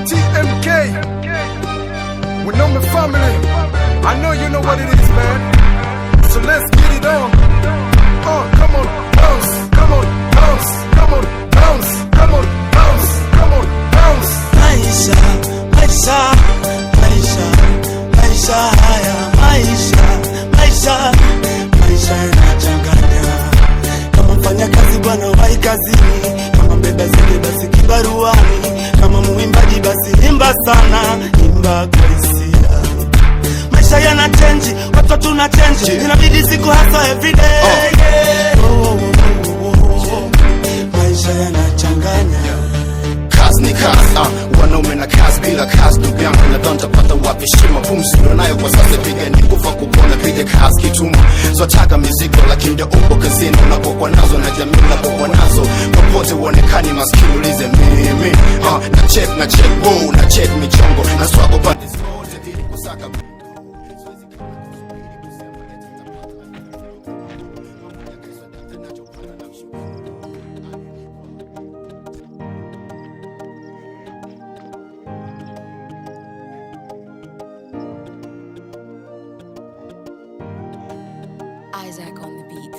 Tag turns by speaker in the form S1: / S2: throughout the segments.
S1: TMK. We know my family. I know you know what it is, man. So let's get it on. Come on, bounce. Come on, bounce. Come on, bounce. Come on, bounce. Come on, bounce.
S2: Maisha, maisha, maisha, maisha haya, maisha, maisha, maisha yanachanganya. Kama mfanya kazi bwana wai kazini, kama mbeba zege basi kibaruani, kama muimbaji basi imba sana, imba kwa hisia. Maisha yana change, watu tuna change, inabidi siku hasa everyday. Maisha yanachanganya.
S3: Kazi ni kazi, wanaume na kazi bila kazi ndugu yangu nadhani tapata wapi heshima. Pumzi ndio nayo kwa sasa, piga ni kufa kupona, piga kazi kituma. Zwataka mizigo lakini ndio upo kazini, unapokuwa nazo na jamii unapokuwa nazo, popote uonekani maskini ulize mimi. Na check wow, na check michongo, na swako pande zote ili kusaka
S4: Isaac on the beat.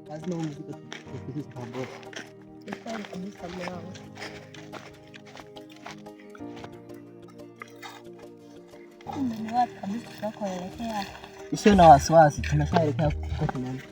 S5: Lazima muziki tusikilize pamoja.
S6: Sasa kabisa mwanangu. Ni wapi kabisa tunakoelekea?
S5: Usiwe na wasiwasi, tumeshaelekea kwa tunaenda.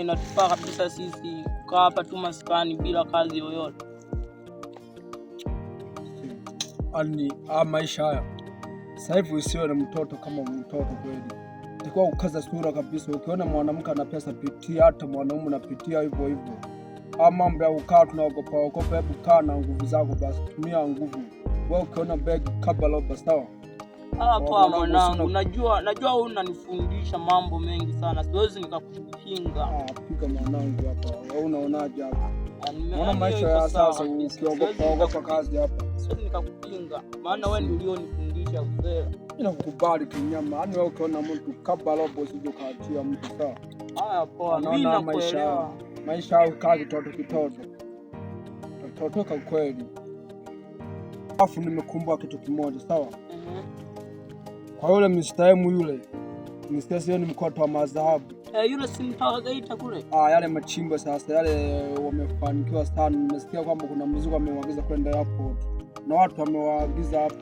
S7: Inatufaa kabisa sisi kukaa hapa tu maskani bila kazi yoyote.
S1: Ani maisha haya sasa hivi usiwe na mtoto kama mtoto kweli. Itakuwa ukaza sura kabisa. Ukiona mwanamke ana pesa pitia, hata mwanaume anapitia hivyo hivyo. Mambo ya ukaa tunaogopa ogopa, hebu kaa na nguvu zako basi, tumia nguvu. Wewe ukiona beg kabla basi sawa.
S7: Hapa mwanangu, najua wewe unanifundisha mambo mengi sana. Siwezi nikakupinga.
S1: Piga mwanangu hapa. Wewe unaonaje hapa? Unaona maisha ya sasa ukiogopa kazi hapa.
S7: Siwezi nikakupinga. Maana wewe ndio ulionifundisha uzee.
S1: Ninakukubali kinyama. Yaani wewe ukiona mtu kabla robo usije kaatia mtu sawa.
S7: Haya poa, mimi nakuelewa.
S1: Maisha au kazi kitoto. Totoka kweli. Afu nimekumbuka kitu kimoja sawa? Kwa yule mstahemu yule, mstahemu ni mkoto wa madhahabu.
S7: Yule si mtawagaita kule.
S1: Yale machimbo sasa yale wamefanikiwa sana. Nimesikia kwamba kuna mzigo amewaagiza kwenda airport. Na watu wamewaagiza hapo.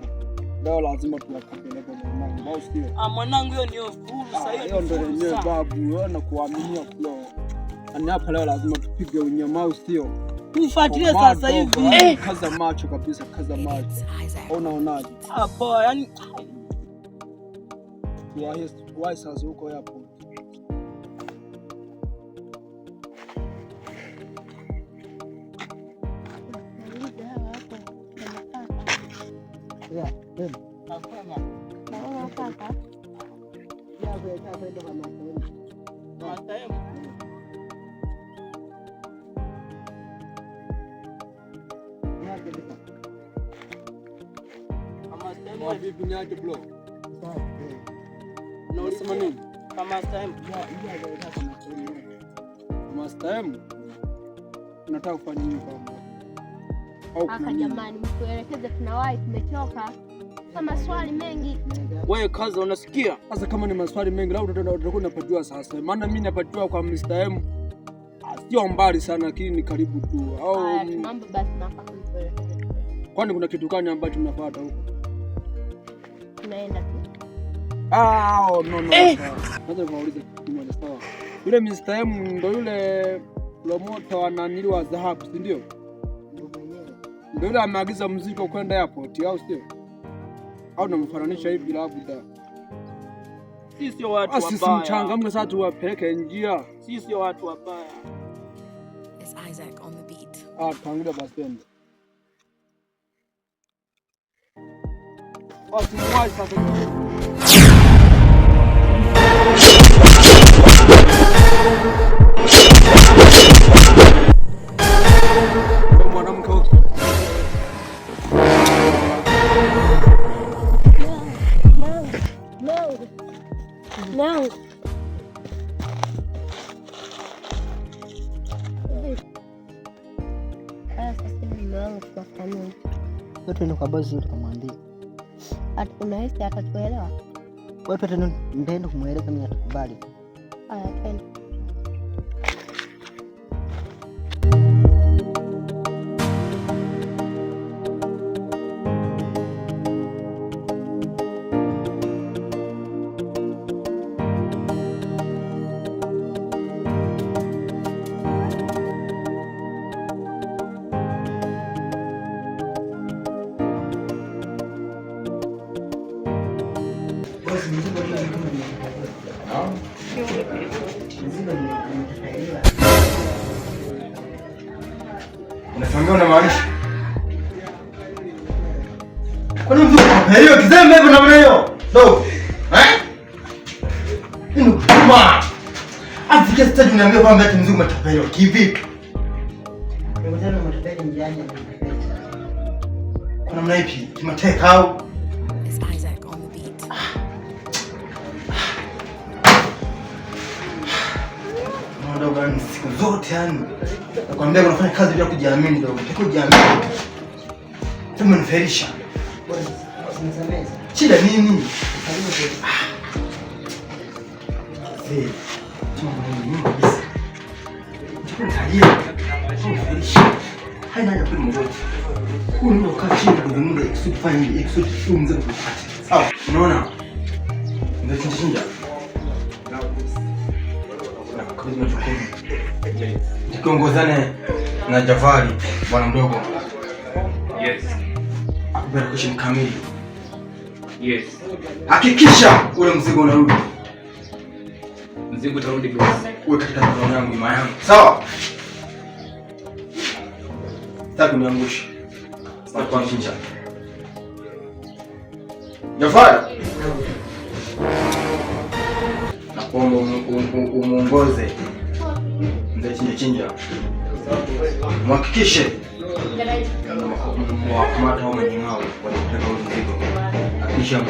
S1: Leo lazima tuwakapeleke mwanangu. Au sio?
S7: Mwanangu hiyo ndio fursa,
S1: hiyo ndio yenyewe babu, wewe na kuaminia kwa. Ani hapa leo lazima tupige unyama au sio?
S7: Tufuatilie sasa hivi.
S1: Kaza macho kabisa, kaza macho. Unaonaje?
S7: Poa, yani
S1: why sasa huko hapo? Vipi niaje bro? Na unasema nini?
S7: Kama time.
S1: Kama time. Nataka kufanya nini
S6: kwa jamani, mtuelekeze, tunawahi, tumechoka. Kama maswali mengi.
S7: Wewe kaza unasikia?
S1: Sasa kama ni maswali mengi lao utakuwa unapatiwa sasa. Maana mimi napatiwa kwa Mr. M. Sio mbali sana lakini ni karibu tu.
S6: Au tunaomba basi nafaka mtuelekeze.
S1: Kwani kuna kitu gani ambacho mnafuata huko?
S6: Tunaenda tu.
S1: No. Sasa nauliza kitu moja sawa. Yule Mr. M ndo yule promoter ananiliwa dhahabu, si ndio? Ndio yule ameagiza mzigo kwenda airport au sio? Au namfananisha hivi labda?
S7: Sisi sio watu wabaya.
S1: Sisi mchangamke sasa tuwapeleke njia.
S7: Sisi sio watu wabaya.
S4: It's Isaac on the beat.
S1: Tangulia basi. Basi mwai sasa. Mwanamke huyu.
S6: Nangu. Sasa mume wangu tunafanyaje?
S5: Wote ni kwa bosi tukamwambia.
S6: Unahisi atatuelewa?
S5: Wote nitaenda kumweleza mimi atakubali.
S6: Haya, twende.
S3: Unatuambia unamaanisha? Kwani mtu hiyo kizembe hivyo na hiyo? Ndio. Nini kama? Afike stage uniambia kwamba ati mzungu umetapeliwa kivipi?
S5: Nimekutana na matapeli njiani.
S3: Kuna namna ipi? Kimateka au?
S4: It's Isaac on the beat.
S3: Ndio gani siku zote yani. Nakwambia unafanya kazi bila kujiamini ndio. Kujiamini. Tumeniferisha.
S5: Nisamehe.
S3: Shida nini? Haina haja kwa mmoja. Huyu ndio kachi ndio kuzungumza kusudi fanya hivi kusudi umze kupata. Sawa, unaona? Ndio chinja. Na kwa hivyo tukiongozane na Jafari bwana mdogo.
S8: Yes.
S3: Akubarikishe mkamili.
S8: Yes.
S3: Hakikisha ule mzigo unarudi.
S8: Mzigo utarudi boss.
S3: Uwe katika mikono yangu nyuma yangu. Sawa? Sitaki uniangushe. Sitaki kuangusha. Jafari. Nakuomba umuongoze. Mzee chinja. Mhakikishe mwakamata hao manyang'ao wanapeleka ule mzigo. Kisha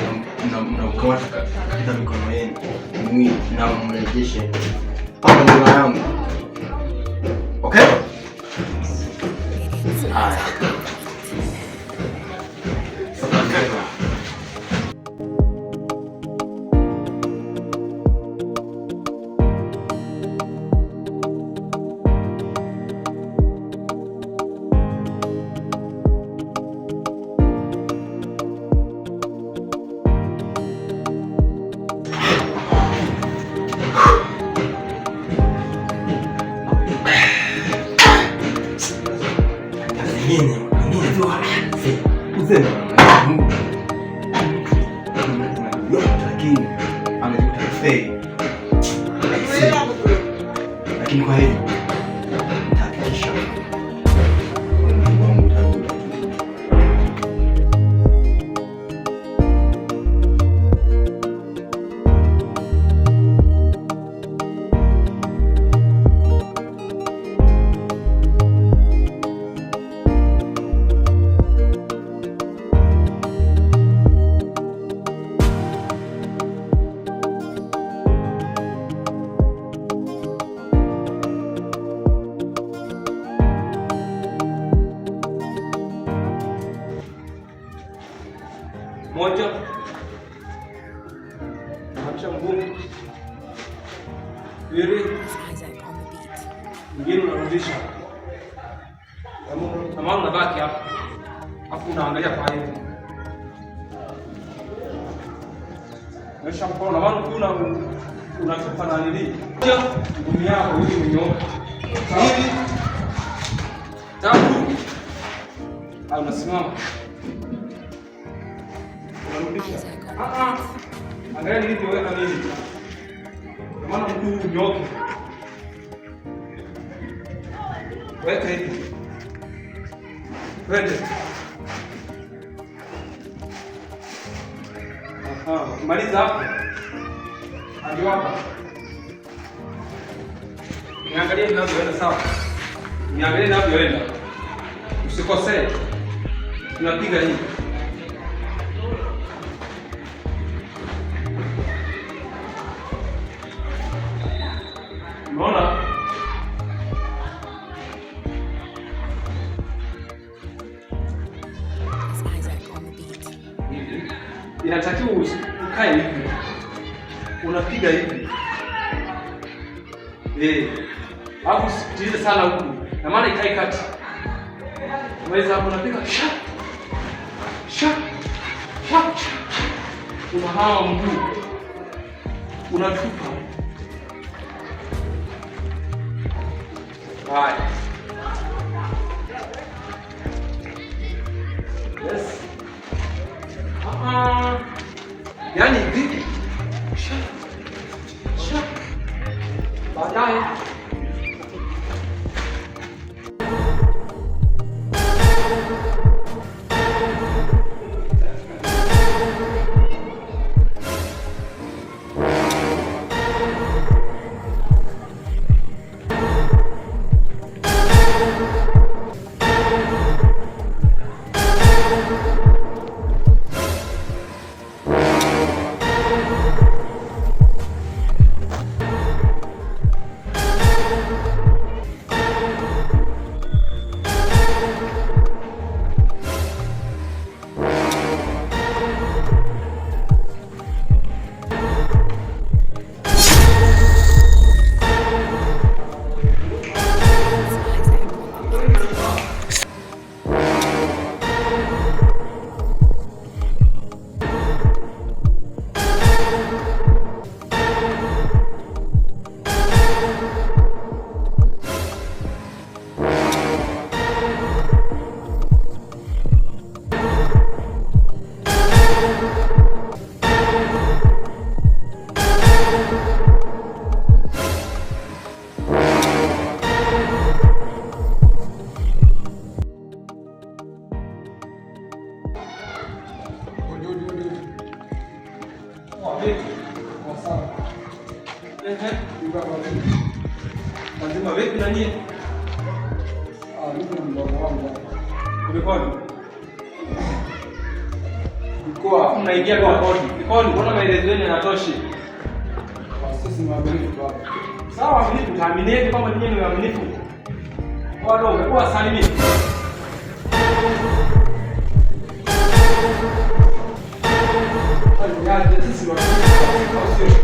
S3: mnaukamata katika mikono yenu na mrejeshe hapa nyuma yangu. Okay? Haya. Lakini kwa hili nitahakikisha wangu utarudi.
S8: Moja. Acha mguu. Pili.
S4: It's Isaac on the beat.
S8: Mwingine unarudisha. Kama unabaki hapa. Afu unaangalia kwa hivi. Mesha mkono na maana unatupa na nini? Ngumi yako ili unyoke. Pili. Tatu. Au unasimama. Unarudisha. Angalia nilivyoweka mimi. Kwa maana mguu unyoke. Weka hivi. Twende. Maliza hapo. Hadi hapa. Niangalie ninavyoenda sawa. Niangalie ninavyoenda. Usikosee. Tunapiga hivi. Unaona?
S4: It's Isaac on the beat.
S8: Inatakiwa ukae hivi. Unapiga hivi. Hapo sikilize sana huku. Na maana ikae kati. Unaweza hapo unapiga shap. Shap. Shap. Unahawa mguu. Unatupa. Haya. Yes. Yaani vipi? Shap. Baadaye Lazima vipi na nyie?
S1: Mimi mdogo wangu.
S8: Kulikoni? Mkoa mnaingia kwa kodi. Kulikoni? Mbona maelezo yenu yanatoshi?
S1: Sisi ni waaminifu baba.
S8: Sawa, waaminifu, taaminieni kama ninyi ni waaminifu. Wao umekuwa salimini. Sisi waaminifu.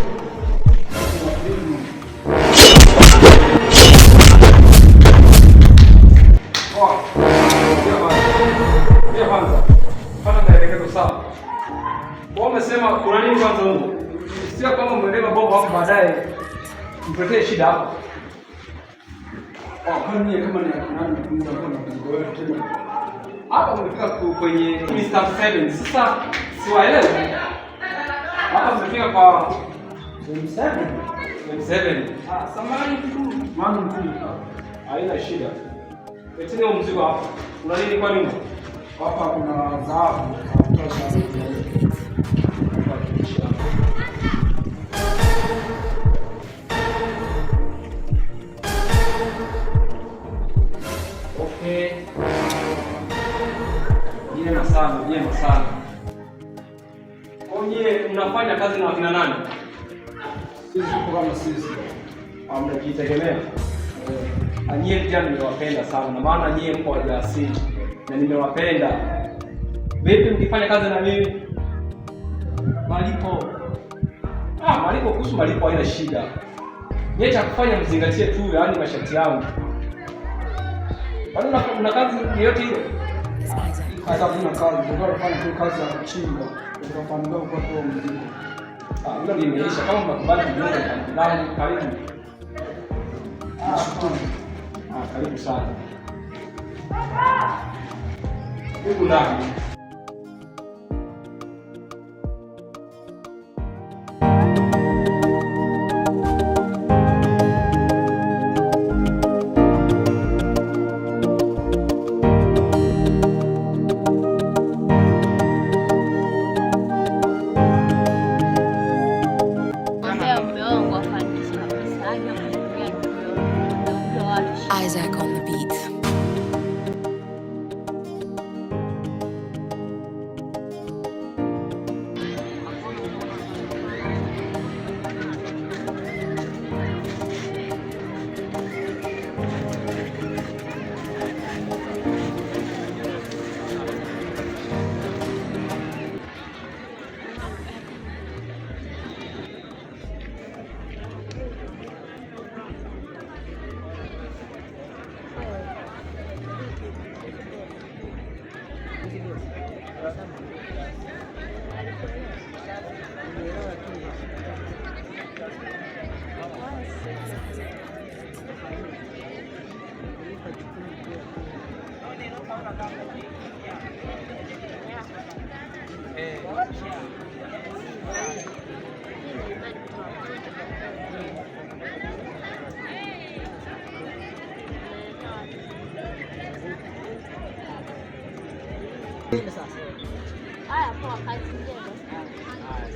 S8: Umesema kuna nini kwanza huko? Sio kama umeleva bomba hapo baadaye mpetee shida hapo.
S1: Kwani kama ni nani mtunza kwa mzigo wetu tena?
S8: Hapa umefika kwenye Mr. 7. Sasa siwaelewi. Hapa umefika kwa M7. Samahani tu.
S1: Mama mkuu.
S8: Haina shida. Leteni huo mzigo hapa. Kuna nini kwa nini?
S1: Hapa kuna dhahabu.
S8: Okay. Jema sana. Onye mnafanya kazi na wakina nani?
S1: Sisi kama sisi.
S8: Mnajitegemea. Nyie vijana nimewapenda sana na maana nyie mko wajasiri na nimewapenda. Vipi mkifanya kazi na mimi? Malipo. Malipo, kuhusu malipo haina shida. Nyie cha kufanya mzingatie tu yaani masharti yangu. Bado una kazi yoyote ile?
S1: Hata kuna kazi, ndio tunafanya tu kazi ya kuchimba. Tunafanya kwa kwa mzigo.
S8: Hilo limeisha. Kama mnakubali kujiunga na ndani, karibu.
S1: Shukuru.
S8: Karibu sana. Huku ndani.
S6: Haya, poa, kazi njema.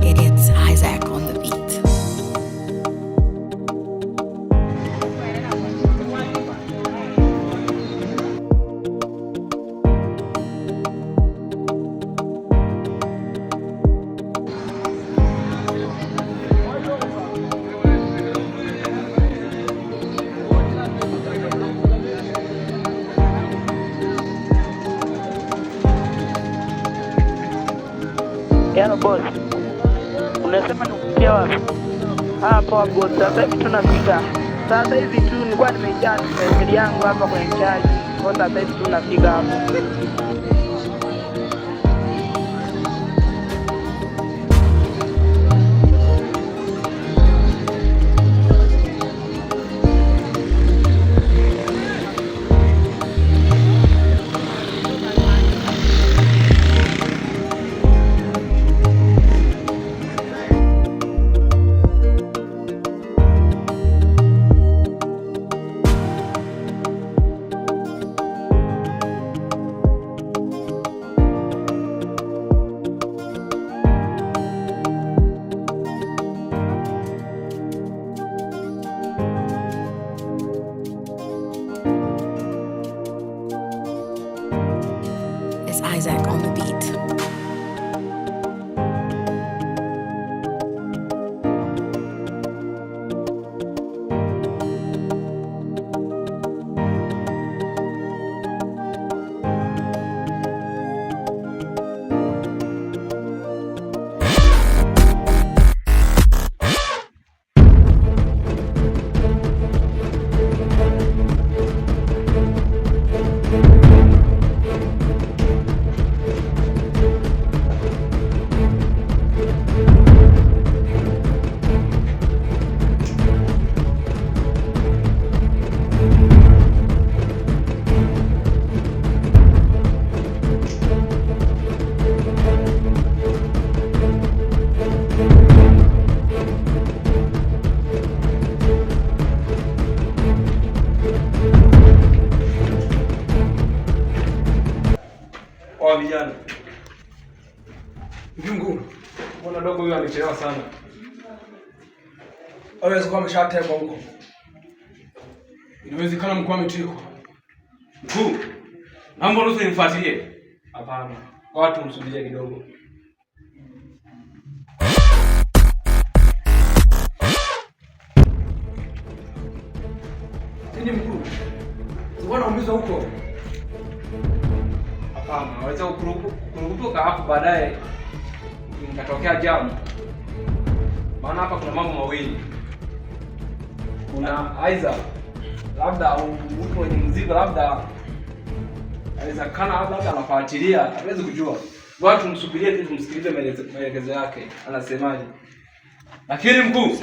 S4: It's Isaac on the beat.
S7: Yaani boss, unasema nikufikia wapi? Poa boss, sasa hivi tunafika. Sasa hivi tu nilikuwa nimejaa message yangu hapa kwenye chaji. Kwa sasa hivi tunafika hapo.
S4: It's Isaac on the beat.
S8: Kwa vijana. Mjungu, mbona dogo huyo amechelewa sana? Hawezi kuwa ameshatekwa huko. Inawezekana mkuu ametekwa. Mkuu, naomba ruhusa nimfuatilie. Hapana. Watu msubirie kidogo. Nini mkuu? Mbona umiza huko? Hapana, waweza kurupuka hapo baadaye nikatokea jamu. Maana hapa kuna mambo mawili. Kuna aidha labda mtu mwenye mzigo labda anaweza kana labda anafuatilia, hawezi kujua. Watu msubirie tu tumsikilize maelekezo yake anasemaje. Lakini mkuu,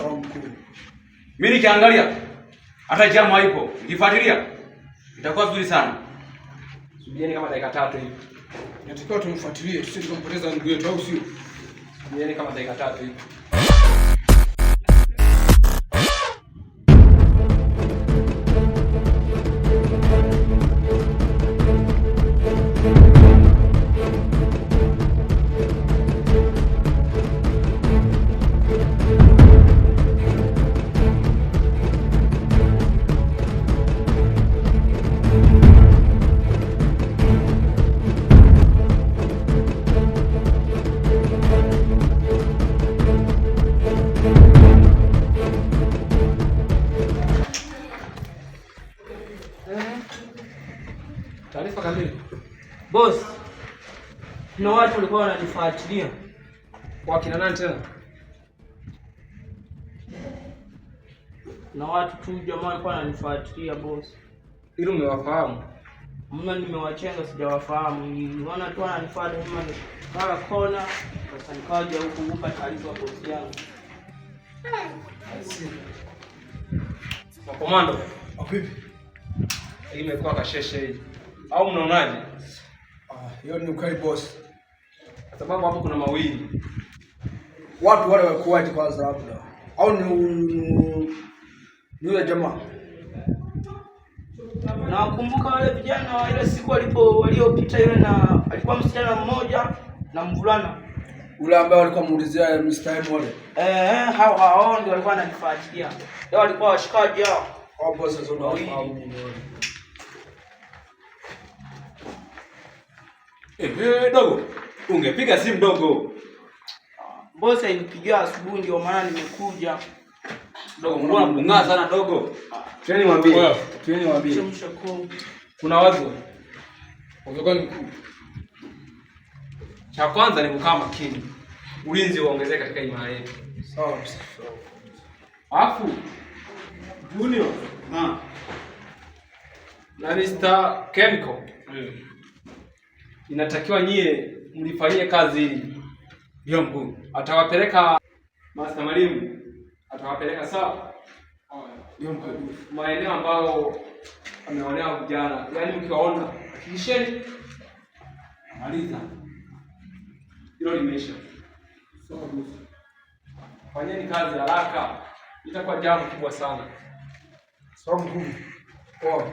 S8: mimi nikiangalia hata jamu haipo. Nikifuatilia itakuwa vizuri sana. Subieni kama dakika 3 hivi.
S1: Natakiwa tumfuatilie tusije tukampoteza ndugu yetu, au sio?
S8: Nieni kama dakika 3 hivi. Taarifa kamili.
S7: Boss, kuna watu walikuwa wananifuatilia.
S8: Kwa kina nani tena?
S7: Na watu tu jamaa walikuwa wananifuatilia boss.
S8: Ili umewafahamu?
S7: Mimi nimewachenga sijawafahamu. Niona tu wananifuata kama ni kala kona. Sasa nikaja huku kupa taarifa boss yangu.
S8: Makomando.
S1: Vipi?
S8: Hii imekuwa kasheshe hii. Au mnaonaje?
S1: Hiyo ni ukai boss.
S8: Kwa sababu hapo kuna mawili.
S1: Watu wale wakuaje kwanza labda? Au ni yule jamaa?
S7: Nakumbuka wale vijana wa ile siku waliopita yule na alikuwa msichana mmoja na mvulana.
S1: Ule ambaye alikuwa muulizia Mr. M wale.
S7: Hao ndio walikuwa wananifuatilia. Wao walikuwa washikaji hao.
S1: Hao boss sasa unawafahamu.
S8: Dogo. Ungepiga simu dogo.
S7: Boss alinipigia asubuhi ndio maana nimekuja.
S8: Dogo, mbona mngaa sana dogo? Twende mwambie.
S7: Chemsha koo.
S8: Kuna wazo.
S1: Ungekuwa ni mkuu.
S8: Cha kwanza ni kukaa makini. Ulinzi uongezeke katika imara yetu.
S1: Sawa.
S8: Alafu Junior na Mr. Chemical. Inatakiwa nyie mlifanyie kazi hili. Ndio mkuu. Atawapeleka Master Mwalimu. Atawapeleka sawa.
S1: Ndio mkuu.
S8: Maeneo ambao ameonea vijana. Yaani mkiwaona hakikisheni maliza. Hilo limeisha.
S1: Sawa.
S8: Fanyeni kazi haraka. Itakuwa jambo kubwa sana.
S1: Sawa mkuu. Poa.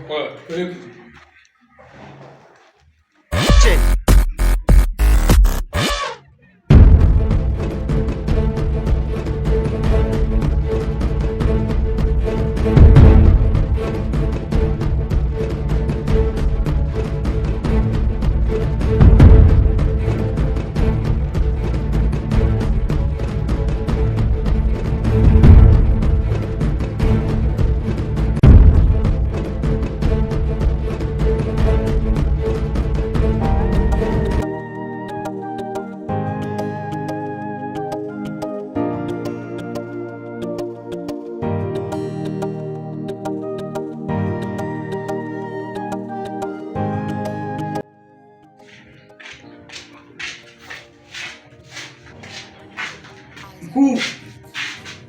S1: Mkuu.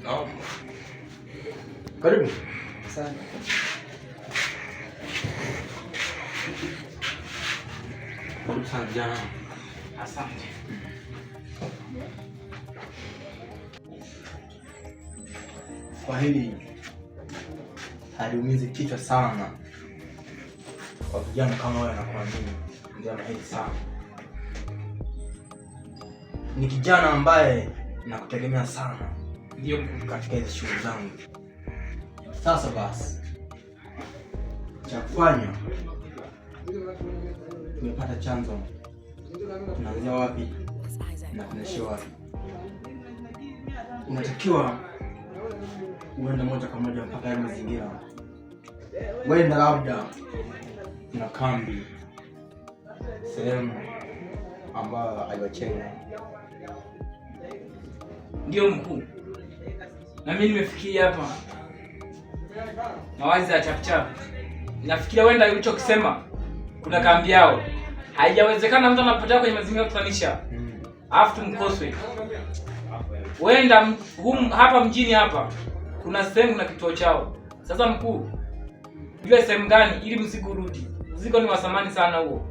S3: Naam.
S1: Karibu.
S7: Asante.
S3: Karibu sana vijana.
S7: Asante.
S9: Kwa hili haliumizi kichwa sana kwa vijana kama wewe na kwa mimi. Vijana hili sana. Ni kijana ambaye nakutegemea sana ndio katika hizo shughuli zangu. Sasa basi cha kufanya, tumepata chanzo, tunaanzia wapi na tunaishia wapi? Unatakiwa uende moja kwa moja mpaka yale mazingira. Wenda labda na kambi, sehemu ambayo aliwachenga.
S7: Ndio mkuu. Na mimi nimefikiria hapa. Mawazo ya chapchap. Nafikiria wenda ulichokisema kuna kambi yao. Haijawezekana mtu anapotea kwenye mazingira kutanisha. Alafu tumkoswe. Wenda hapa mjini hapa kuna sehemu na kituo chao. Sasa mkuu, ile sehemu gani ili mzigo urudi? Mzigo ni wa samani sana huo.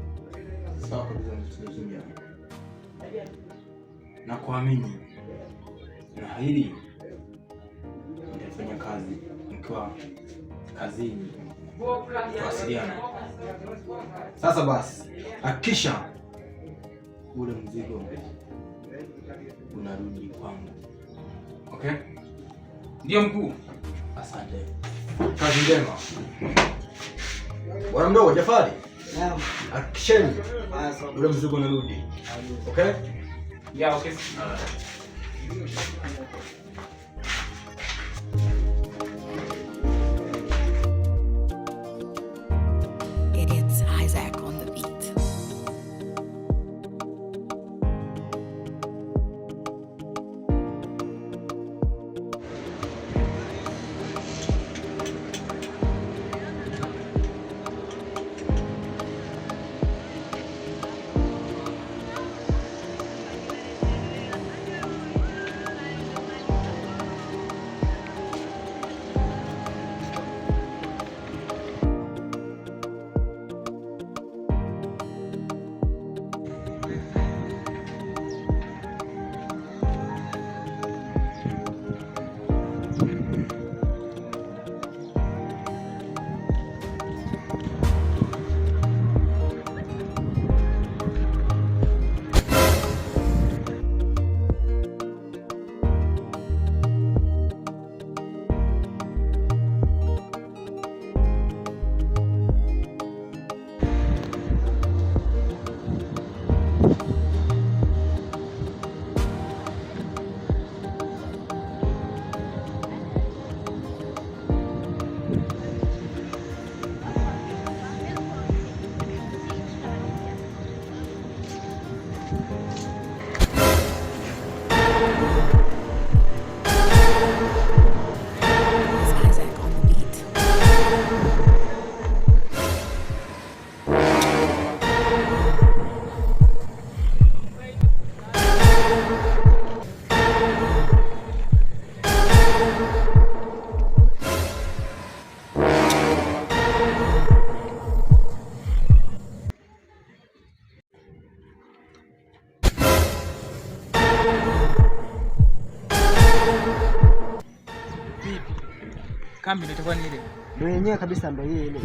S9: Sawa kabisa. na kuamini na hili nitafanya kazi mkiwa kazini, tuwasiliana. Sasa basi, hakikisha ule mzigo unarudi kwangu. Okay?
S10: Ndio mkuu.
S9: Asante. Kazi njema. Bwana mdogo Jafari.
S5: Naam.
S9: Hakikisheni ule mzigo unarudi. Okay?
S10: Yeah, okay.
S4: It's Isaac on the beat.
S10: Kambi ndio itakuwa ni ile.
S5: Ndio yenyewe kabisa, ndio ile.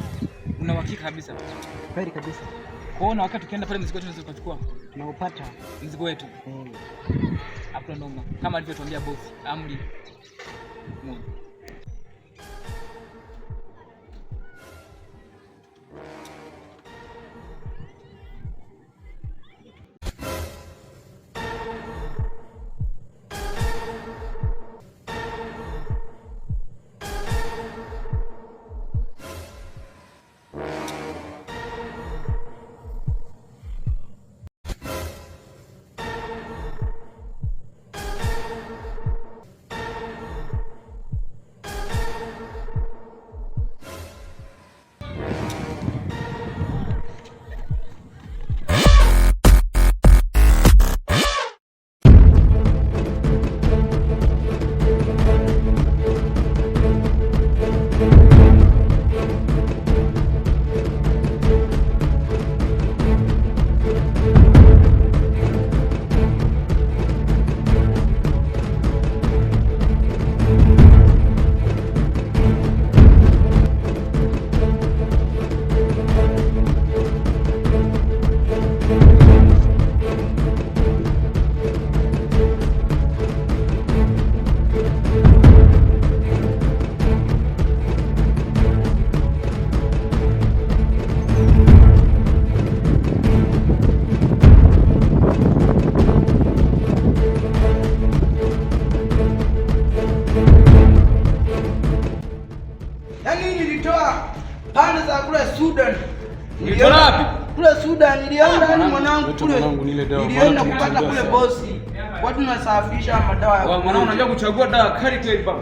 S10: Una uhakika kabisa?
S5: Kweli kabisa.
S10: Kwaona wakati tukienda pale mzigo wetu tunaweza kuchukua.
S5: Tunaupata
S10: mzigo wetu. Hapo ndo kama alivyotuambia bosi, amri moja.
S7: pande za kule Sudan.
S10: Niliona wapi?
S7: Kule Sudan nilienda ni mwanangu kule. Nilienda kupata kule bosi. Watu nasafisha madawa ya.
S10: Mwanangu unajua kuchagua dawa kali kweli baba.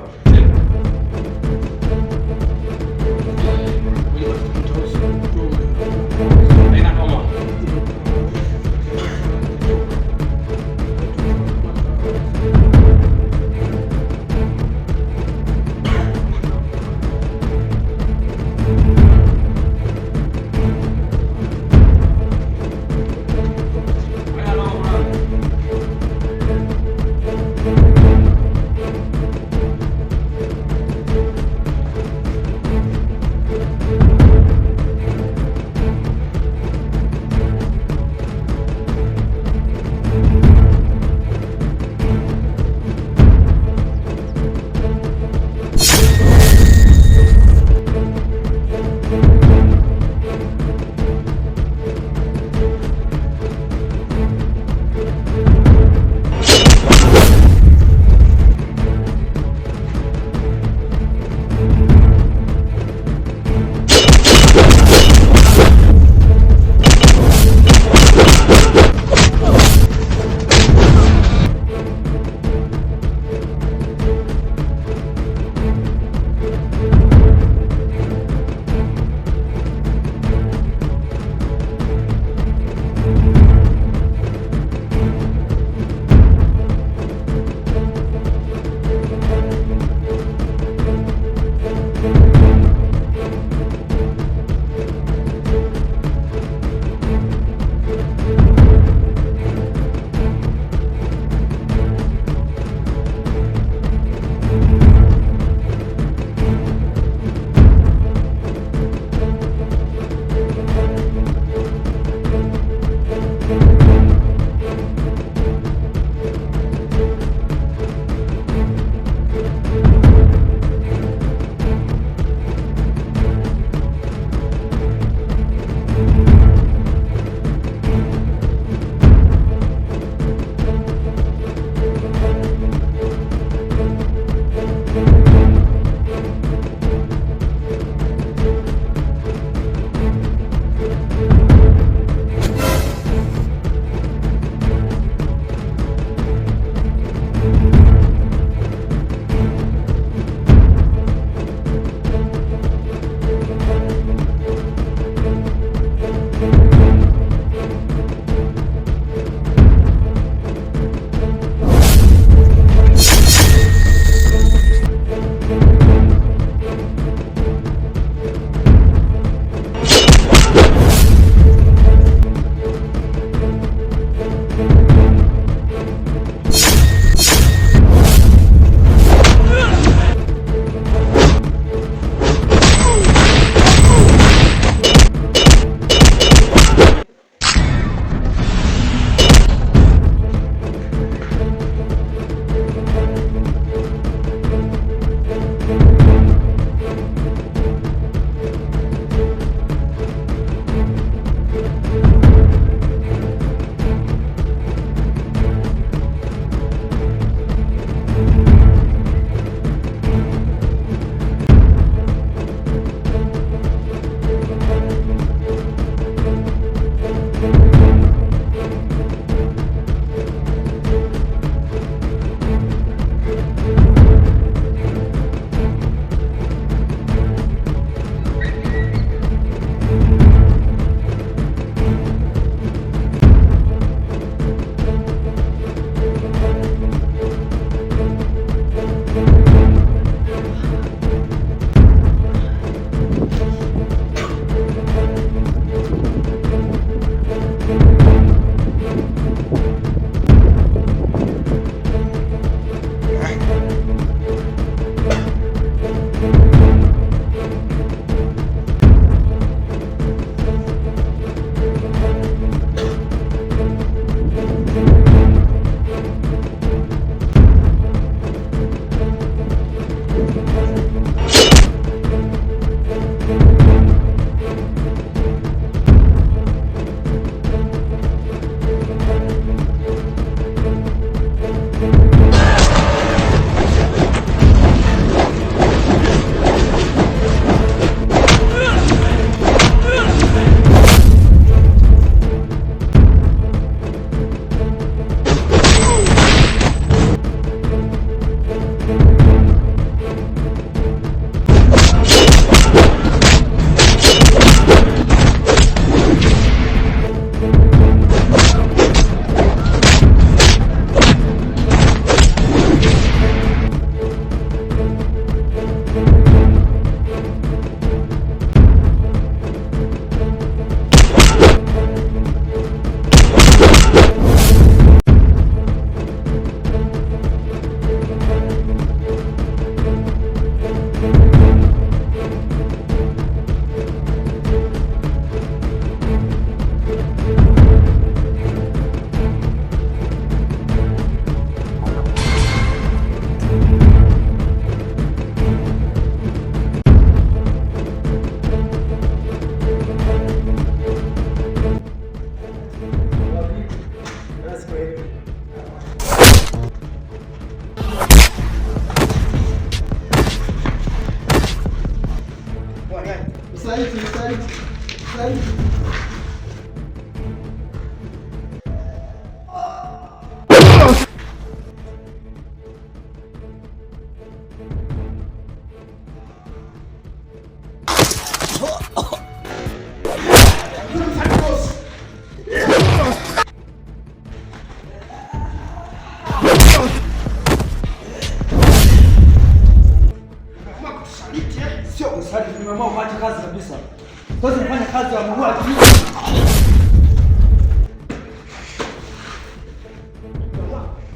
S1: Umeamua kuacha kazi kabisa. Sasa unafanya kazi ya muuaji.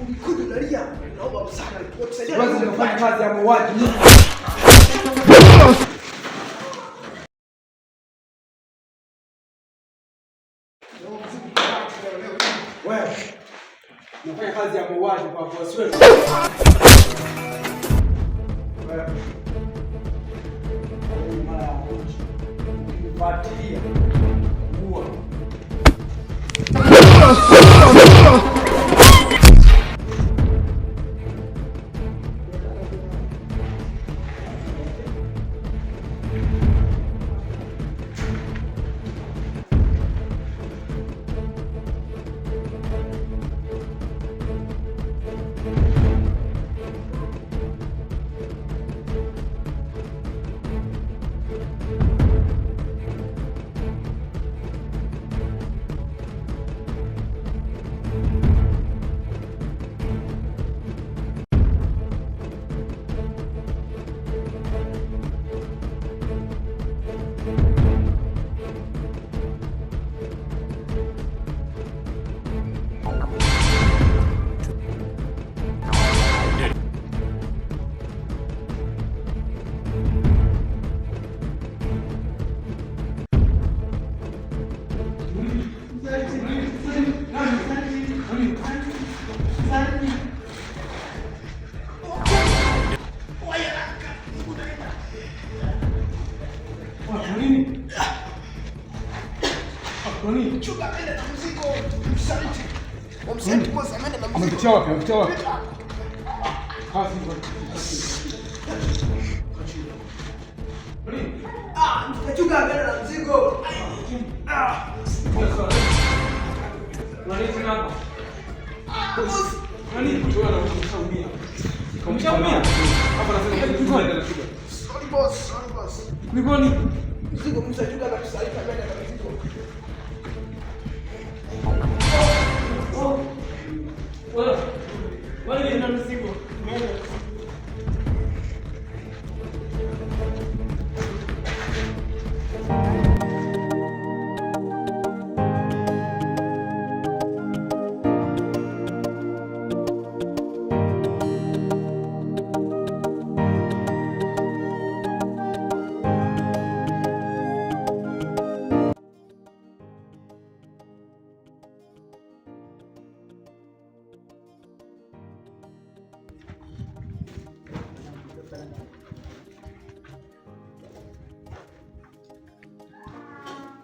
S1: Ulikuja unalia, naomba msaada. Wewe unafanya kazi ya muuaji. Wewe unafanya kazi ya muuaji kwa bosi wetu. Wewe fuatilia uwa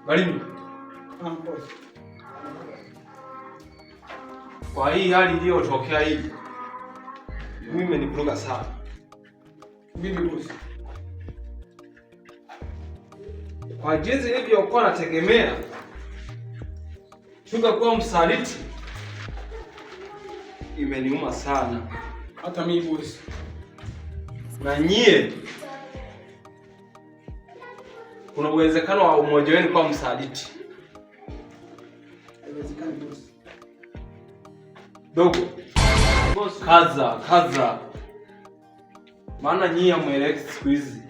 S8: Mwalimu. Kwa hii hali iliyotokea hii, mimi imenivuruga sana. Mimi bosi. Kwa jinsi nilivyokuwa nategemea Chuga kuwa msaliti, imeniuma sana. Hata mimi bosi. Na nyie, kuna uwezekano wa umoja wenu kuwa msaliti. Haiwezekani bosi. Dogo. Bosi. Kaza. Maana nyie hamueleweki siku hizi.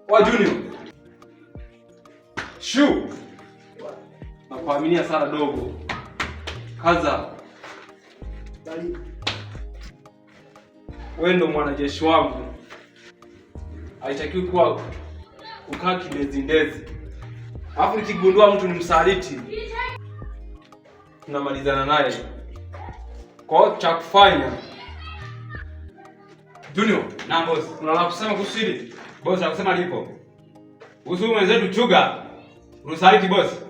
S8: Wa Junior. Shu. Nakuaminia sana dogo. Kaza. Wewe ndo mwanajeshi wangu. Haitakiwi kuwa kukaa kindezi. Alafu nikigundua mtu ni msaliti, tunamalizana naye. Kwa hiyo cha kufanya, Junior, na boss, unala kusema kuhusu hili? Boss, akusema lipo. Kuhusu mwenzetu Chuga, msaliti boss.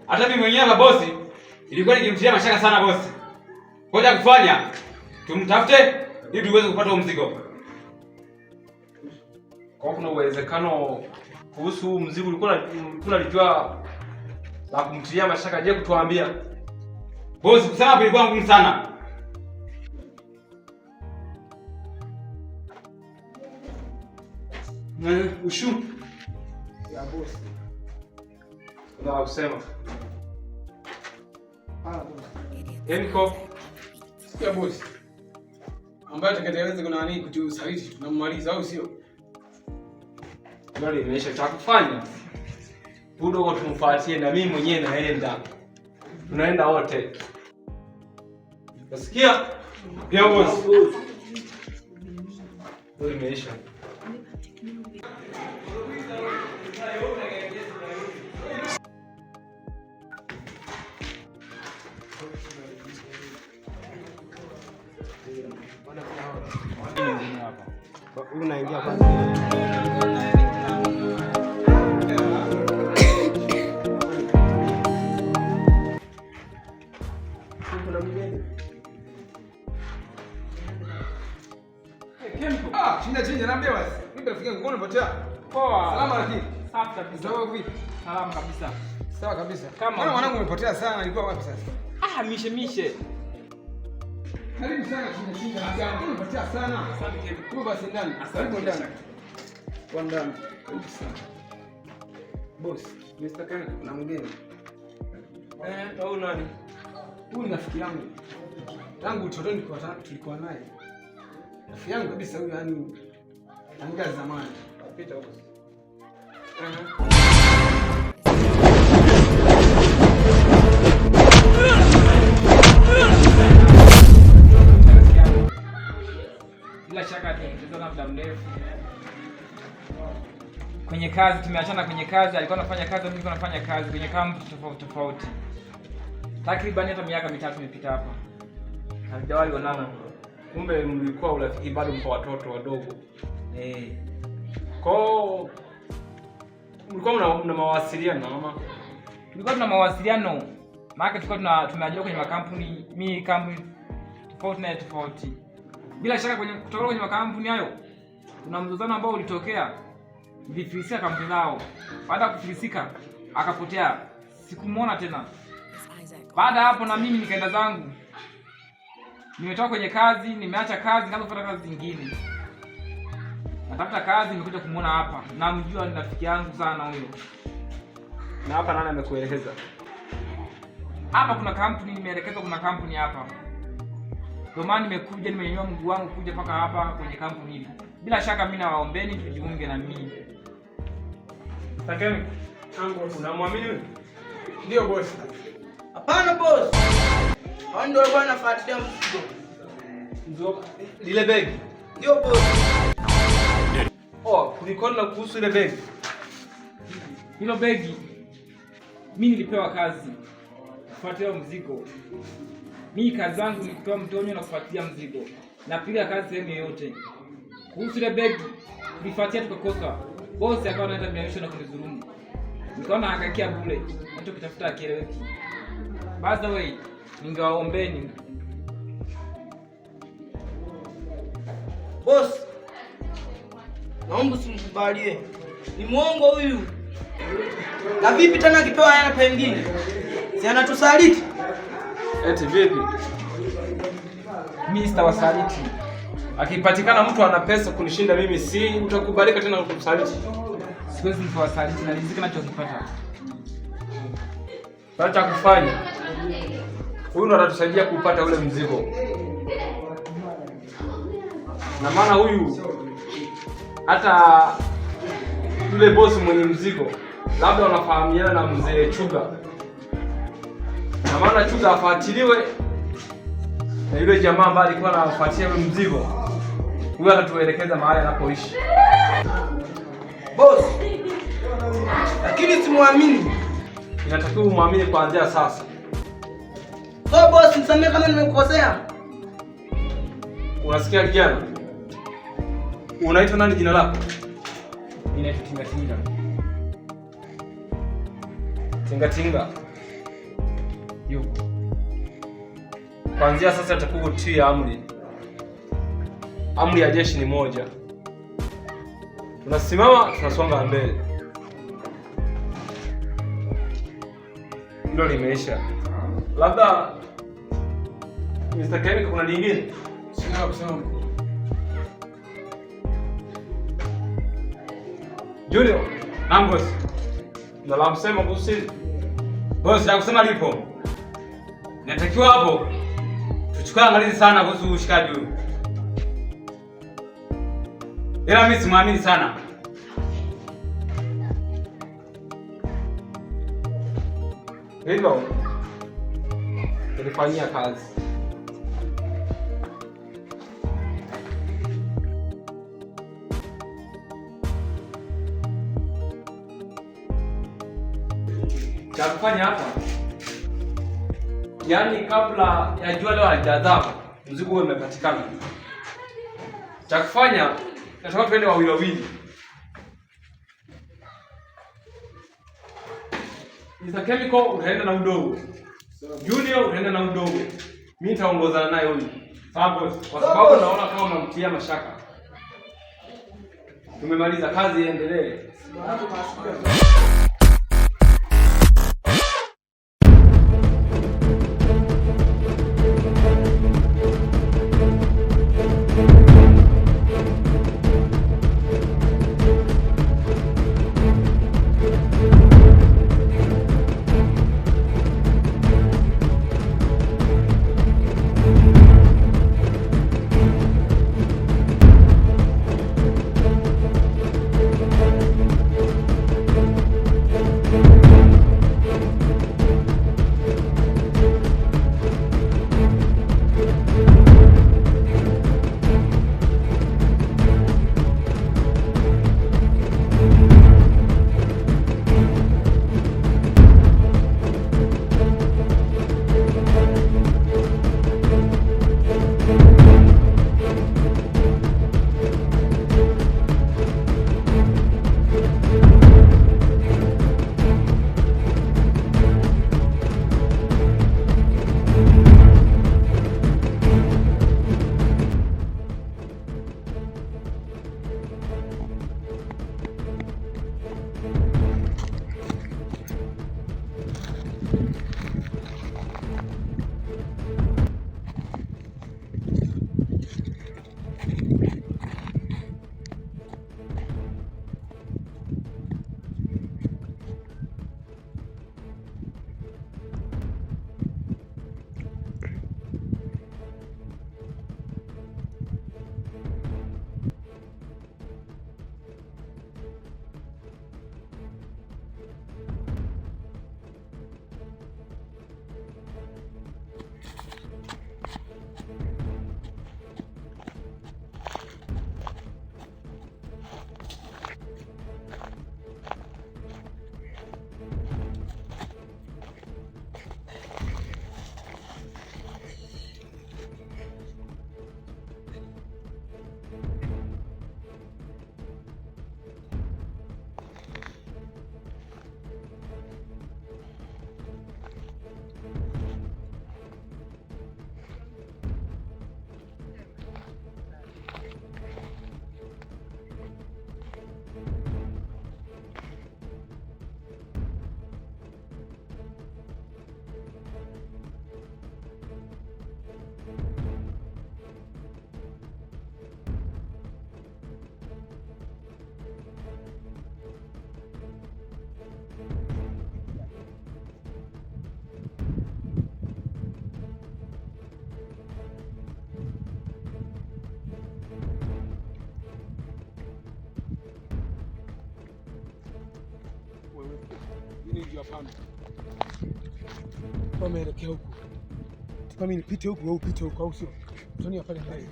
S8: Hata mimi mwenyewe boss, ilikuwa nikimtia mashaka sana boss. Kwa cha kufanya, tumtafute ili tuweze kupata mzigo. Kwa kuna uwezekano kuhusu mzigo ulikuwa unalijua la kumtia mashaka, je kutuambia? Boss, kusema hapo ilikuwa ngumu sana. Ushu. Ya boss. Unataka kusema? Boss. Eniko. Ya boss. Ambaye atakayeeleza kuna nini kutusaliti tunamaliza au sio? Ndio imeisha cha kufanya. Udogo tumfuatie na mimi mwenyewe naenda. Tunaenda wote. Nasikia? Pia boss. Ndio imeisha.
S5: Unaingia kwanza.
S1: Chinja naambia basi. Mimi rafiki yangu unapotea.
S10: Poa.
S1: Salama lakini.
S10: Safi kabisa.
S1: Sawa vipi?
S10: Salama kabisa.
S1: Sawa kabisa.
S10: Kama
S1: mwanangu umepotea sana, alikuwa wapi sasa?
S10: Mishe.
S1: Karibu sana chinja. Naambia umepotea sana.
S10: Asante.
S1: Tuko basi ndani. Karibu ndani. Kwa ndani. Karibu sana. Boss, Mr. Ken na mgeni.
S8: Au nani?
S1: Huyu ni rafiki yangu. Tangu utotoni tulikuwa naye. Rafiki yangu kabisa huyu, yani tangia zamani. Pita huko.
S10: Bila shaka tumepotezana muda mrefu. Kwenye kazi tumeachana kwenye kazi, alikuwa anafanya kazi, mimi nilikuwa nafanya kazi kwenye kambi tofauti. Takriban hata miaka 3 imepita hapa. Hatujawahi onana.
S8: Kumbe mlikuwa urafiki bado mko watoto wadogo. Kwa mlikuwa mna mawasiliano ama?
S10: Tulikuwa tuna mawasiliano. Maana tulikuwa tumeajiriwa kwenye makampuni, mimi kampuni tofauti. Bila shaka kutoka kwenye makampuni hayo kuna mzozano ambao ulitokea. Nilifilisika kampuni lao. Baada ya kufilisika akapotea. Sikumuona tena. Baada hapo na mimi nikaenda zangu. Nimetoka kwenye kazi, nimeacha kazi, nikaanza kufanya kazi zingine. Natafuta kazi, nimekuja kumuona hapa. Namjua ni rafiki yangu sana huyo.
S8: Na hapa nani amekuelekeza?
S10: Hapa kuna kampuni nimeelekezwa, kuna kampuni hapa. Ndio maana nimekuja, nimenyanyua mguu wangu kuja paka hapa kwenye kampuni hili. Bila shaka mimi nawaombeni tujiunge na mimi.
S8: Takeni, unamwamini wewe?
S1: Ndio boss.
S7: Hapana boss. Hao ndio walikuwa wanafuatilia
S8: Mzigo lile begi.
S7: Ndio boss.
S8: Kulikoni na kuhusu ile begi?
S10: Hilo begi mimi nilipewa kazi kufuatilia mzigo. Mimi kazi yangu ni kutoa mtonyo na kufuatilia mzigo. Napiga kazi sehemu yoyote. Kuhusu ile begi tulifuatia tukakosa. Boss akawa anaenda miamisho na kunidhulumu. Nikaona hakakia bure. Mtu kitafuta akieleweki. By the way, ningewaombeni.
S7: Boss. Naomba usimkubalie. Ni muongo huyu. Na vipi tena akipewa hela pengine? Si anatusaliti?
S8: Eti vipi?
S10: Mimi sitawasaliti.
S8: Akipatikana mtu ana pesa kunishinda mimi, si utakubalika tena kukusaliti?
S10: Siwezi kuwasaliti na riziki nachokipata.
S8: Sasa kufanya. Huyu ndo atatusaidia kupata ule mzigo. Na maana huyu hata yule boss mwenye mzigo labda wanafahamiana na mzee Chuga. Na maana Chuga afuatiliwe na yule jamaa ambaye alikuwa anafuatia yule mzigo. Huyu atatuelekeza mahali anapoishi.
S7: Boss. Lakini simuamini.
S8: Inatakiwa umwamini kuanzia sasa.
S7: So boss, nisamehe kama nimekukosea.
S8: Unasikia kijana? Unaitwa nani jina lako?
S10: Ninaitwa Tingatinga.
S8: Tingatinga.
S10: Yuko.
S8: Kuanzia sasa atakuwa utii amri. Amri ya jeshi ni moja. Tunasimama, tunasonga mbele. Ndio limeisha. Labda Mr. Kemika kuna lingine?
S1: Sina kusema.
S8: Junior,
S9: Naam boss.
S8: na la msema kuhusu
S9: Boss, na kusema lipo. Natakiwa hapo tuchukue angalizi sana kuhusu ushikaji huyu. Ila mimi simwamini sana.
S8: hilo nilifanyia kazi. Cha kufanya hapa, yaani kabla ya jua leo halijazama, mzigo huo umepatikana. Cha kufanya, nataka tuende wawili wawili. Mr. Chemical utaenda na udogo. Junior utaenda na udogo. Mimi nitaongozana naye huyu. Sababu kwa sababu naona kama unamtia mashaka. Tumemaliza, kazi iendelee.
S1: Wameelekea huku. Mimi nipite huku au upite huku au sio? Tuni pale mbele.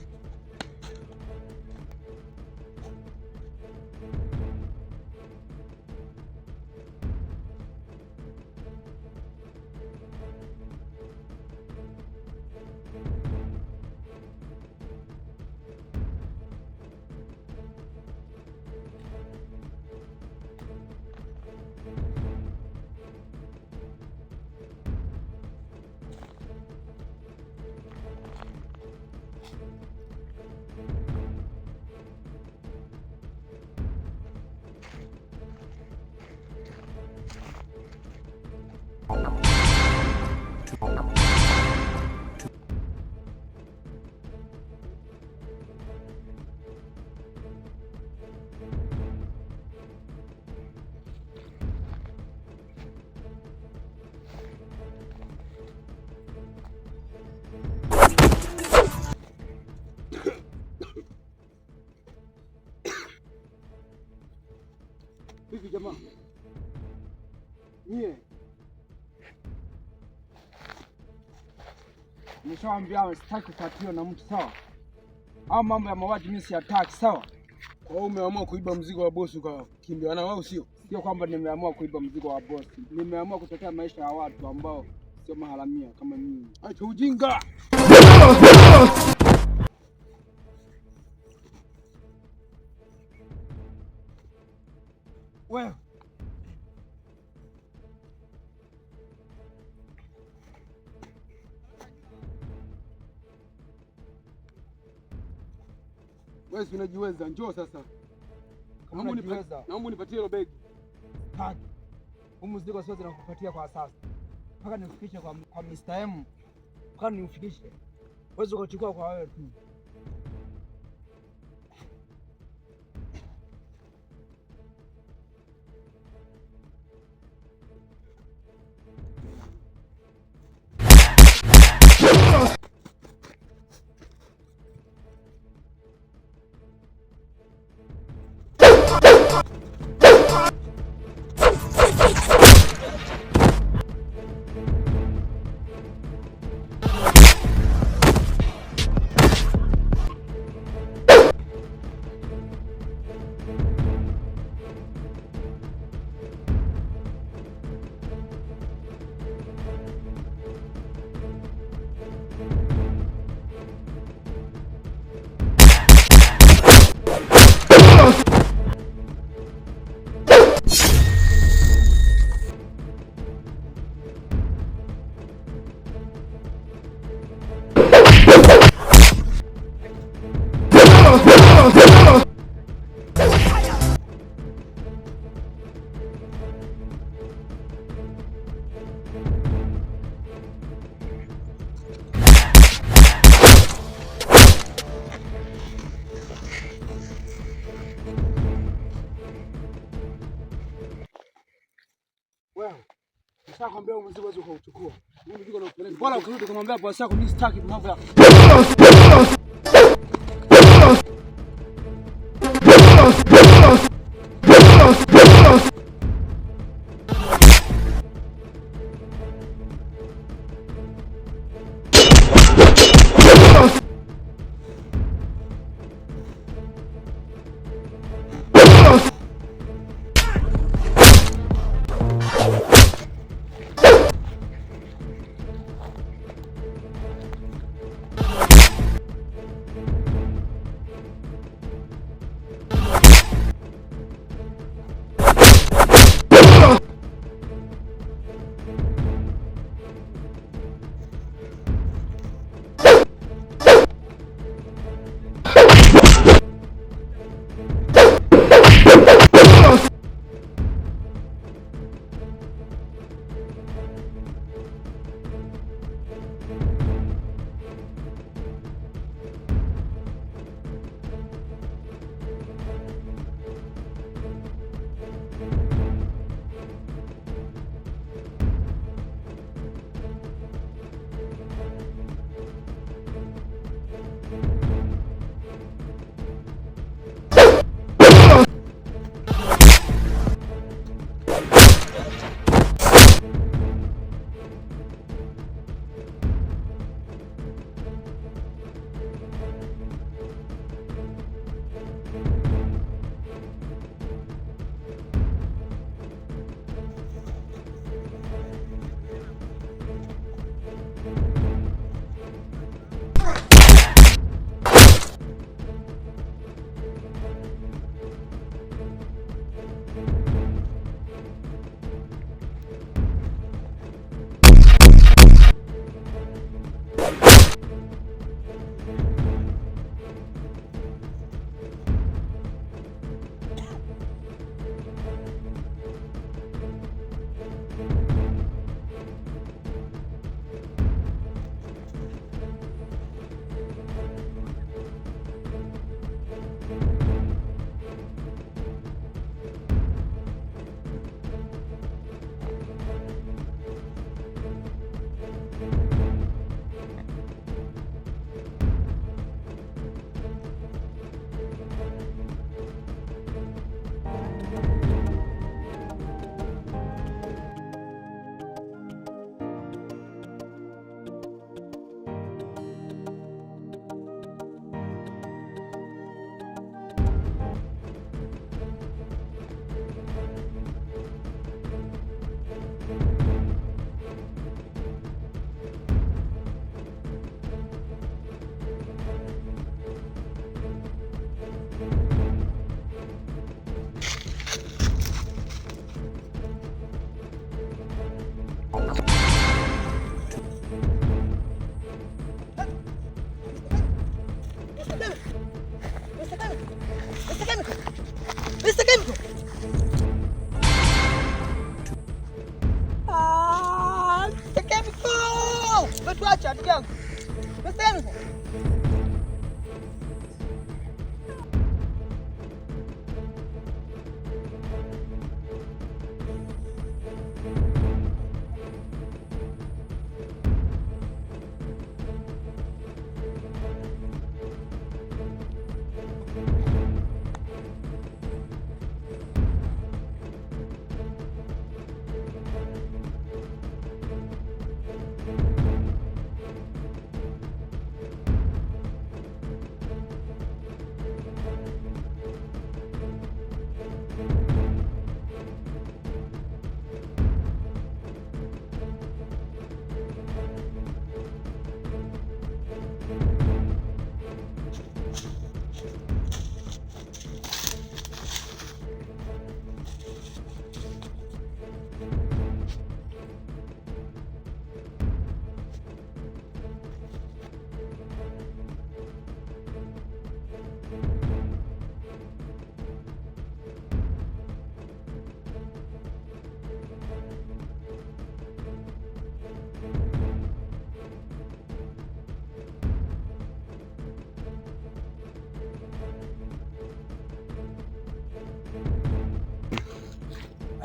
S1: Vipi jamaa? Nie. Nimeshawaambia sitaki kufuatiliwa na mtu, sawa? Au mambo ya mauaji mimi siyataki, sawa?
S5: Kwa hiyo umeamua kuiba mzigo wa bosi ukakimbia na wao, sio?
S1: Sio kwamba nimeamua kuiba mzigo wa bosi. Nimeamua kutetea maisha ya watu ambao sio maharamia kama mimi.
S5: Acha ujinga.
S1: Wewe
S5: wewe unajiweza, njoo sasa. Naomba unipatie hilo begi.
S1: Haki. Huu mzigo siwezi nakupatia kwa sasa. Mpaka niufikishe kwa Mr. M. Mpaka niufikishe. Wewe ukachukua kwa wewe tu.
S5: Wewe, nishakwambia mzigo wewe ukauchukua. Mimi mzigo naupeleka. Bora ukirudi kumwambia bosi yako mimi sitaki mambo ya.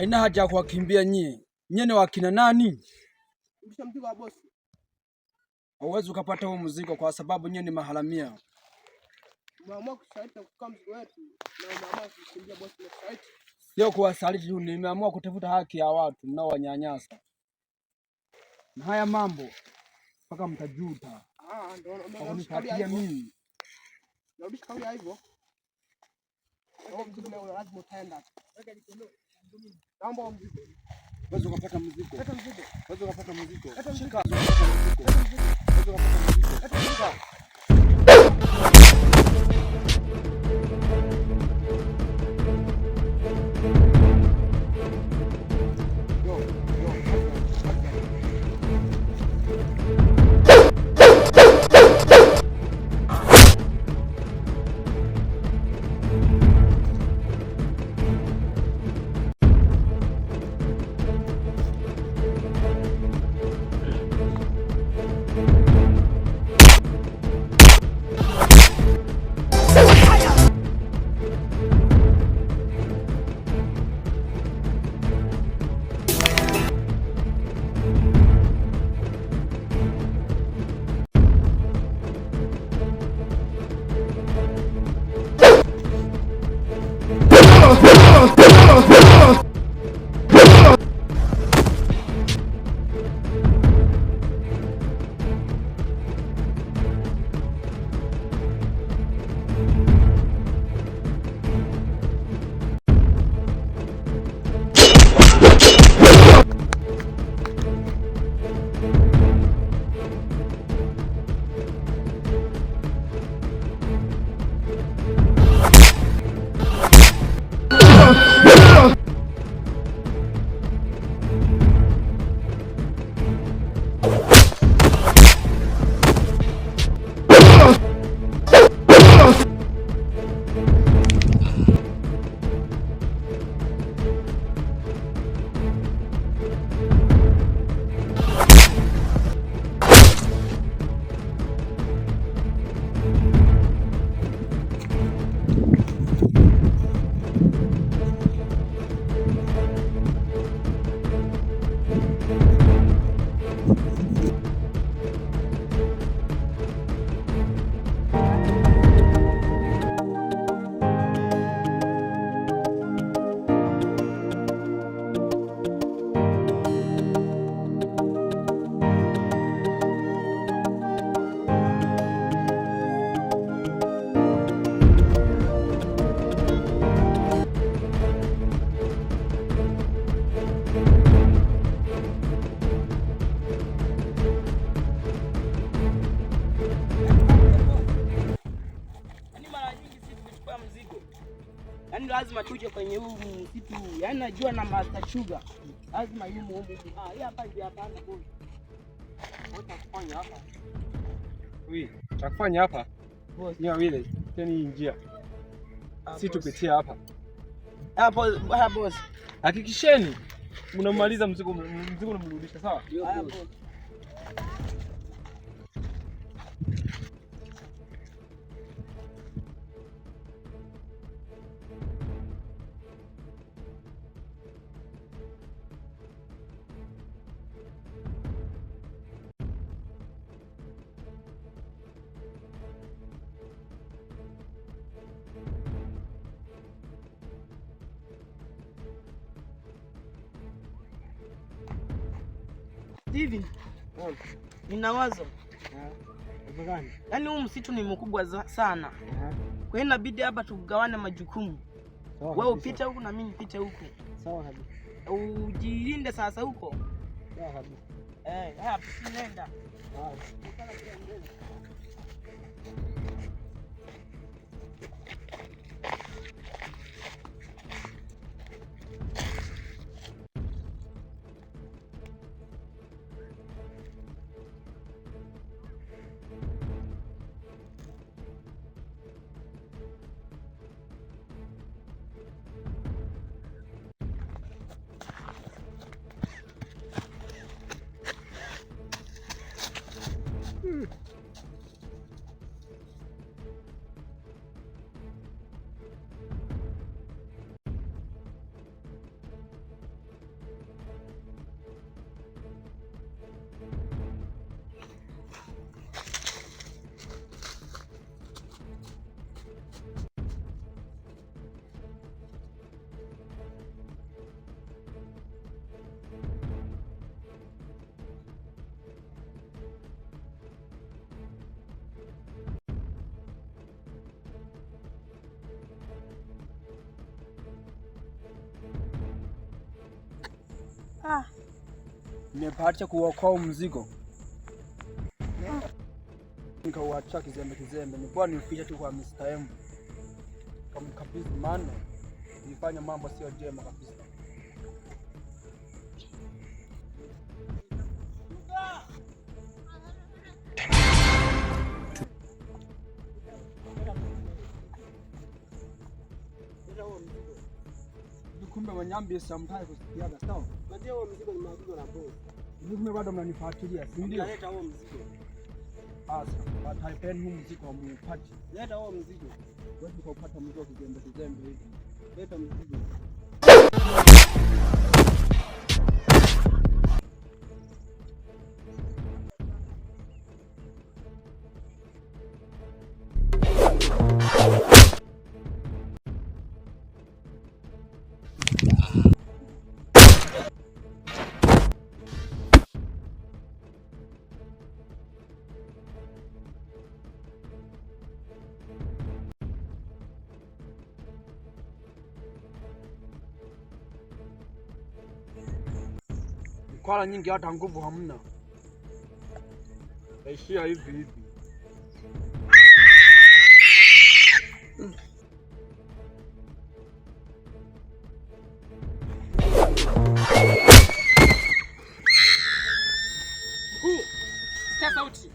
S1: Haina haja ya kuwakimbia nyie. Nyie ni wakina nani?
S5: Rudisha mzigo wa bosi.
S1: Hauwezi ukapata huo mzigo kwa sababu nyie ni maharamia.
S5: Umeamua kusaliti na kukaa mzigo wetu na umeamua kukimbia bosi na kusaliti.
S1: Sio kuwasaliti tu, nimeamua kutafuta haki ya watu mnaowanyanyasa. Na haya mambo mpaka mtajuta.
S5: Ndio
S1: unanipatia mimi.
S5: Narudisha kauli hivyo. Ndio mzigo leo lazima utaenda. Weka jikono. Naomba mzigo.
S1: Wewe ukapata mzigo.
S5: Leta mzigo.
S1: Wewe ukapata mzigo.
S5: Shika.
S1: Wewe ukapata mzigo.
S5: Shika.
S7: Yaani lazima tuje kwenye huu msitu. Yaani najua na Master Sugar. Lazima yumo huko. Hii hapa ndio hapa boss.
S8: Utakufanya hapa. Utakufanya hapa. Boss, ni wawili. Tena hii njia. Si tupitia hapa.
S7: Hapo boss.
S8: Hakikisheni mnamaliza mzigo unamrudisha, sawa?
S7: Ndio boss. Hivi nina wazo. Yaani huu msitu ni mkubwa sana. Kwa hiyo inabidi hapa tugawane majukumu. Wewe upite huku na mimi nipite huku.
S5: Sawa kabisa.
S7: Ujilinde sasa huko.
S5: Sawa kabisa.
S7: Haya tunaenda.
S1: Nimebahatika kuokoa mzigo. Nikauacha kizembe. Nilikuwa nificha tu kwa Mr. M. Kamkabidhi maana nilifanya mambo sio jema kabisa. Kumbe Wanyambi sometimes kusikiaga sawa.
S5: Baadaye huo mzigo ni maagizo na boss.
S1: Mimi bado mnanifuatilia, si ndio?
S5: Leta huo mzigo.
S1: Asa, wataipeni huu mzigo wa mpati.
S5: Leta huo mzigo.
S1: Wewe ukapata mzigo kizembe hivi.
S5: Leta mzigo.
S1: Kwala nyingi hata nguvu hamna. Taishia hivi.
S10: Sikia sauti.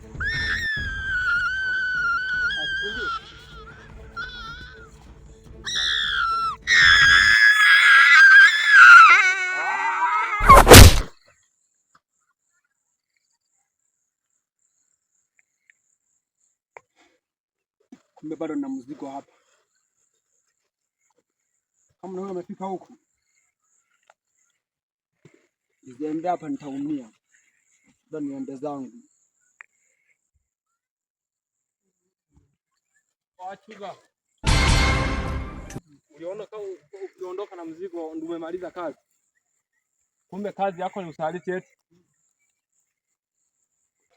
S1: Kumbe bado na mzigo hapa. Kama na wewe umefika huku, niende hapa nitaumia. Ndio niende zangu.
S8: Wachuga. Uliona kama ukiondoka na mzigo ndio umemaliza kazi. Kumbe kazi yako ni usaliti eti.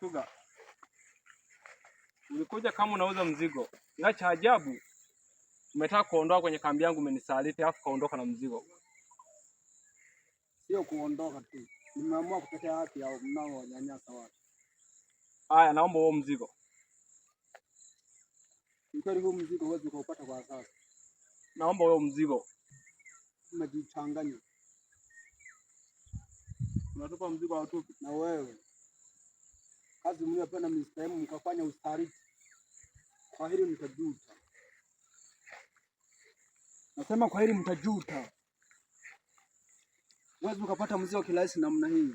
S8: Chuga. Ulikuja kama unauza mzigo. Ila cha ajabu umetaka kuondoka kwenye kambi yangu, umenisaliti afu kaondoka na mzigo.
S1: Sio kuondoka tu. Nimeamua kutetea haki yao mnao wanyanyasa watu.
S8: Haya, naomba huo mzigo.
S1: Nikweli huo mzigo huwezi kuupata kwa sasa.
S8: Naomba huo mzigo.
S1: Umejichanganya.
S8: Unatupa mzigo au tupi?
S1: Na wewe. Kazi mliyopenda Mr. M mkafanya usaliti. Kwa hili mtajuta. Nasema kwa hili mtajuta. Huwezi ukapata mzigo kirahisi namna hii.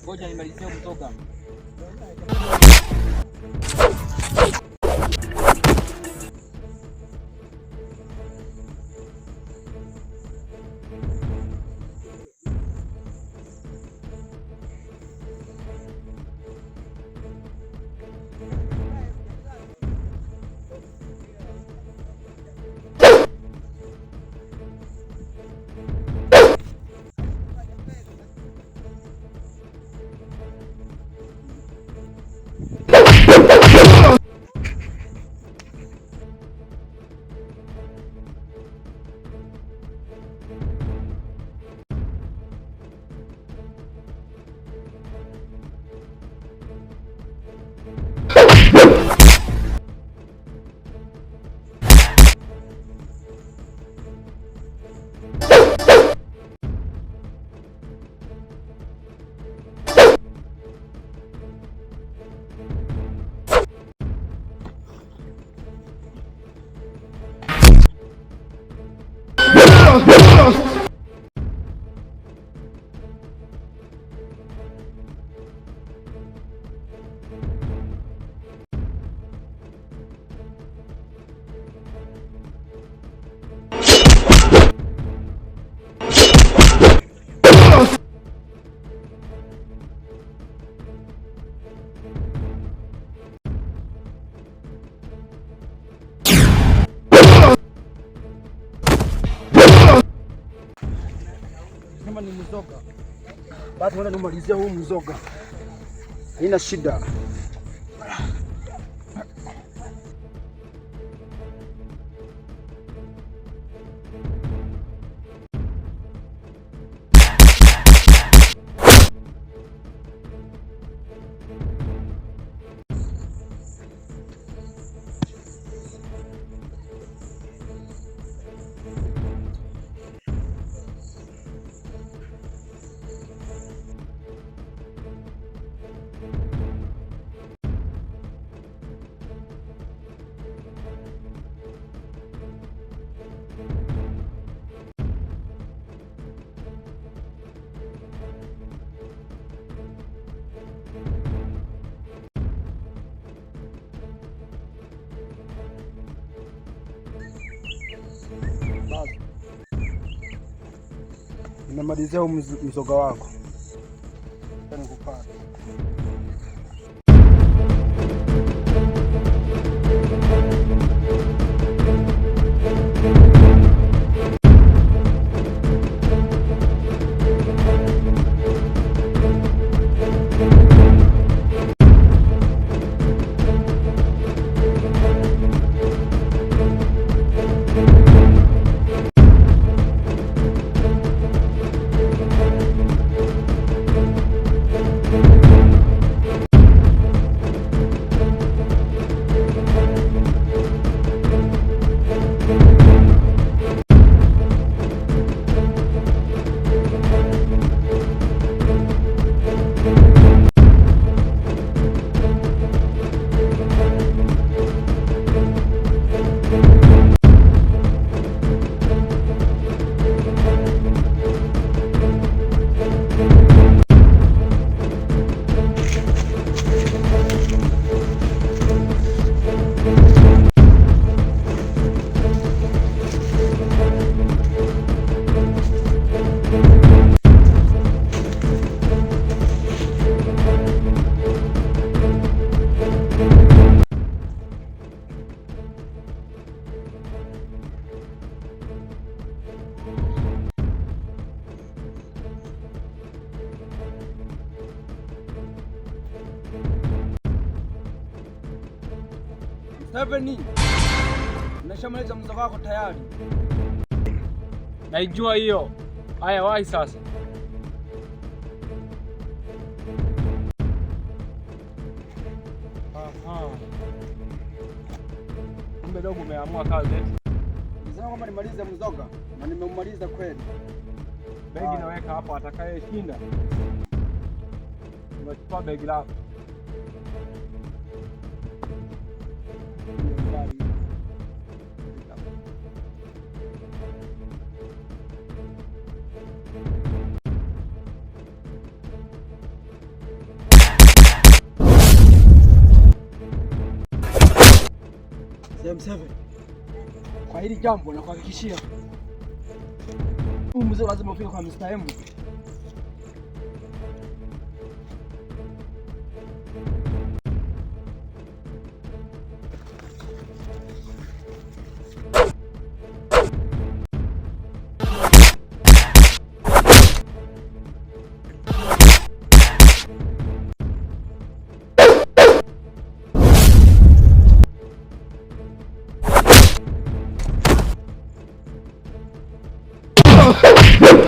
S10: Ngoja nimalizie kutoka.
S1: Kama ni mzoga, basi ngoja nimalizia huu mzoga. Haina shida. Nimemalizia mzoga wako. Nikupata. Stefani, nimeshamaliza mzoga wako tayari.
S10: Naijua hiyo. Haya, wahi sasa. Aha. Kumbe dogo umeamua kazi eti.
S1: Nisema kwamba nimalize mzoga na nimemaliza kweli.
S10: Begi naweka hapo, atakayeshinda unachukua begi lako.
S1: M7. Kwa hili jambo na kuhakikishia huu mzee lazima ufike kwa Mr. M.
S3: Yeah.